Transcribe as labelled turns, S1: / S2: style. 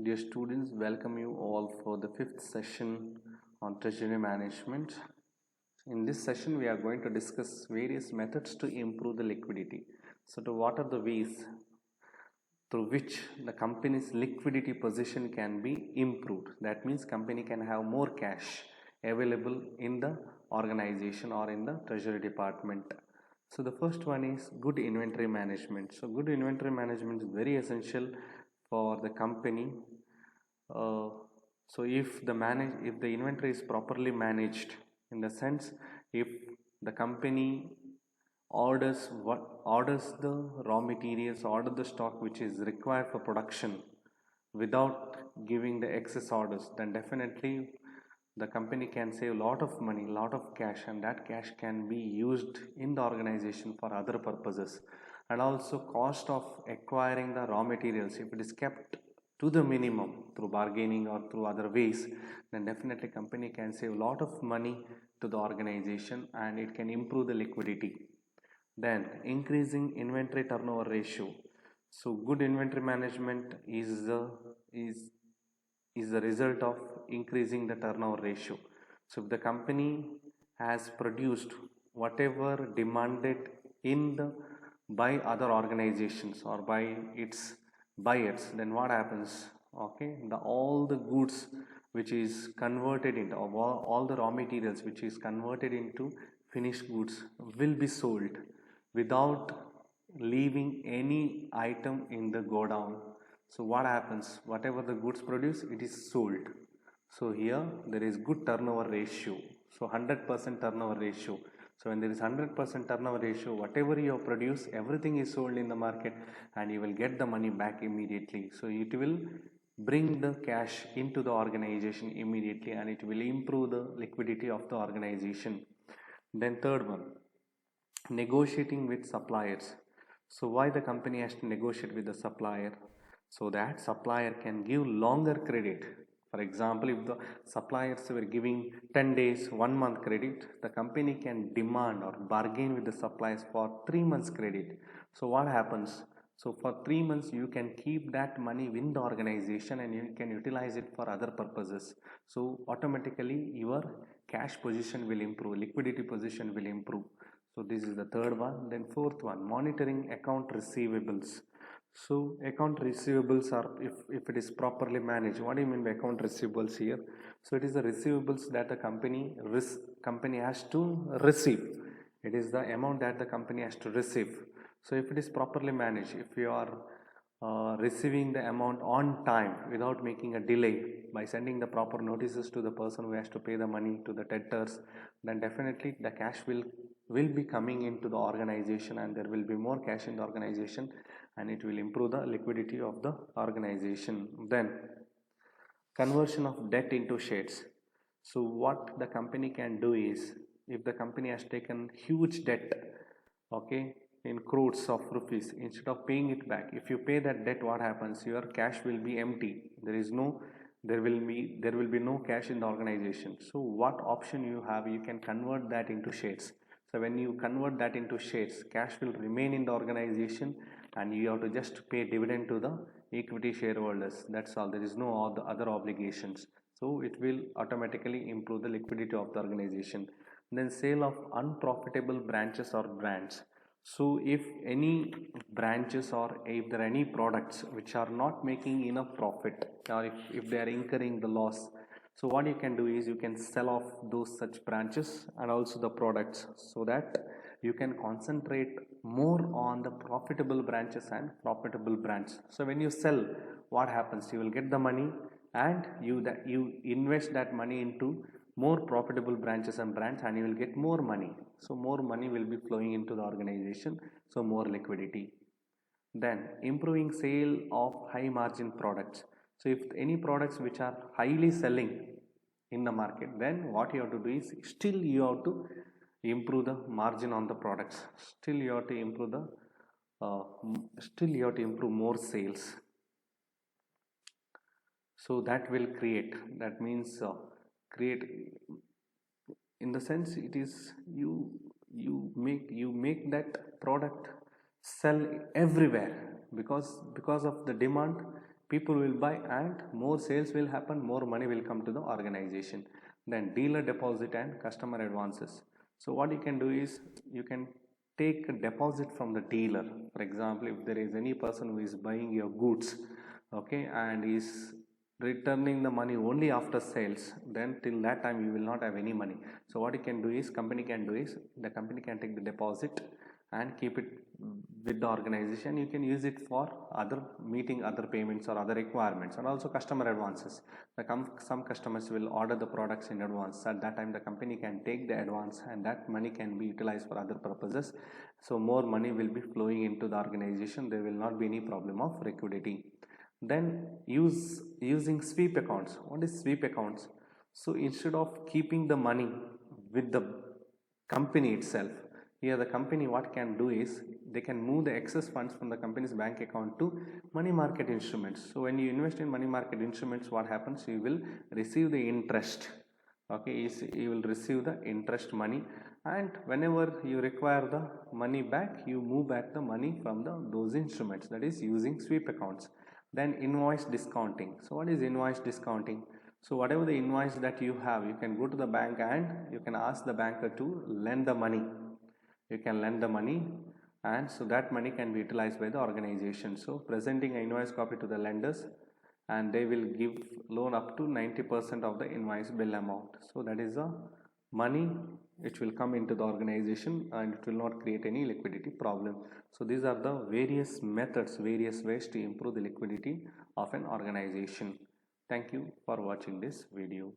S1: Dear students, welcome you all for the fifth session on treasury management. In this session, we are going to discuss various methods to improve the liquidity. So, what are the ways through which the company's liquidity position can be improved? That means company can have more cash available in the organization or in the treasury department. So the first one is good inventory management. So good inventory management is very essential for the company. uh, so if the inventory is properly managed, in the sense, if the company orders the raw materials, order the stock which is required for production without giving the excess orders, then definitely the company can save a lot of money, lot of cash, and that cash can be used in the organization for other purposes. And also cost of acquiring the raw materials, if it is kept to the minimum through bargaining or through other ways, then definitely company can save a lot of money to the organization and it can improve the liquidity. Then increasing inventory turnover ratio. So good inventory management is is the result of increasing the turnover ratio. So if the company has produced whatever demanded in the by other organizations or by its buyers, then what happens? Okay, all the goods which is converted into, or all the raw materials which is converted into finished goods will be sold without leaving any item in the godown. So what happens? Whatever the goods produce, it is sold. So here there is good turnover ratio. So 100% turnover ratio. So when there is 100% turnover ratio, whatever you produce, everything is sold in the market and you will get the money back immediately. So it will bring the cash into the organization immediately and it will improve the liquidity of the organization. Then third one, negotiating with suppliers. So why the company has to negotiate with the supplier? So that supplier can give longer credit. For example, if the suppliers were giving 10 days, 1 month credit, the company can demand or bargain with the suppliers for 3 months credit. So what happens? So for 3 months you can keep that money within the organization and you can utilize it for other purposes. So automatically your cash position will improve, liquidity position will improve. So this is the third one. Then fourth one, monitoring account receivables. So account receivables are, if it is properly managed. What do you mean by account receivables here? So it is the receivables that the company has to receive. It is the amount that the company has to receive. So if it is properly managed, if you are receiving the amount on time without making a delay by sending the proper notices to the person who has to pay the money to the debtors, then definitely the cash will be coming into the organization and there will be more cash in the organization and it will improve the liquidity of the organization. Then conversion of debt into shares. So what the company can do is, if the company has taken huge debt, okay, in crores of rupees, instead of paying it back, if you pay that debt, what happens? Your cash will be empty. There will be no cash in the organization. So what option you have? You can convert that into shares. So when you convert that into shares, cash will remain in the organization and you have to just pay dividend to the equity shareholders. That's all. There is no other obligations. So it will automatically improve the liquidity of the organization. Then sale of unprofitable branches or brands. So if any branches or if there are any products which are not making enough profit, or if they are incurring the loss, so what you can do is you can sell off those such branches and also the products, so that you can concentrate more on the profitable branches and profitable brands. So when you sell, what happens? You will get the money and you invest that money into more profitable branches and brands and you will get more money. So more money will be flowing into the organization, so more liquidity. Then improving sale of high margin products. So if any products which are highly selling in the market, then what you have to do is still you have to improve the margin on the products. Still you have to improve the still you have to improve more sales. So that will create, that means create, in the sense it is you make that product sell everywhere, because of the demand people will buy and more sales will happen, more money will come to the organization. Then dealer deposit and customer advances. So what you can do is you can take a deposit from the dealer. For example, if there is any person who is buying your goods, okay, and is returning the money only after sales, then till that time you will not have any money. So what you can do is the company can take the deposit and keep it with the organization. You can use it for other meeting other payments or other requirements, and also customer advances. Some customers will order the products in advance. At that time the company can take the advance and that money can be utilized for other purposes. So more money will be flowing into the organization. There will not be any problem of liquidity. Then using sweep accounts. What is sweep accounts? So instead of keeping the money with the company itself, here the company what can do is they can move the excess funds from the company's bank account to money market instruments. So when you invest in money market instruments, what happens? You will receive the interest. Okay, you will receive the interest money, and whenever you require the money back, you move back the money from those instruments. That is using sweep accounts. Then invoice discounting. So what is invoice discounting? So whatever the invoice that you have, you can go to the bank and you can ask the banker to lend the money. You can lend the money, and so that money can be utilized by the organization. So presenting an invoice copy to the lenders, and they will give loan up to 90% of the invoice bill amount. So that is the money which will come into the organization and it will not create any liquidity problem. So these are the various methods, various ways to improve the liquidity of an organization. Thank you for watching this video.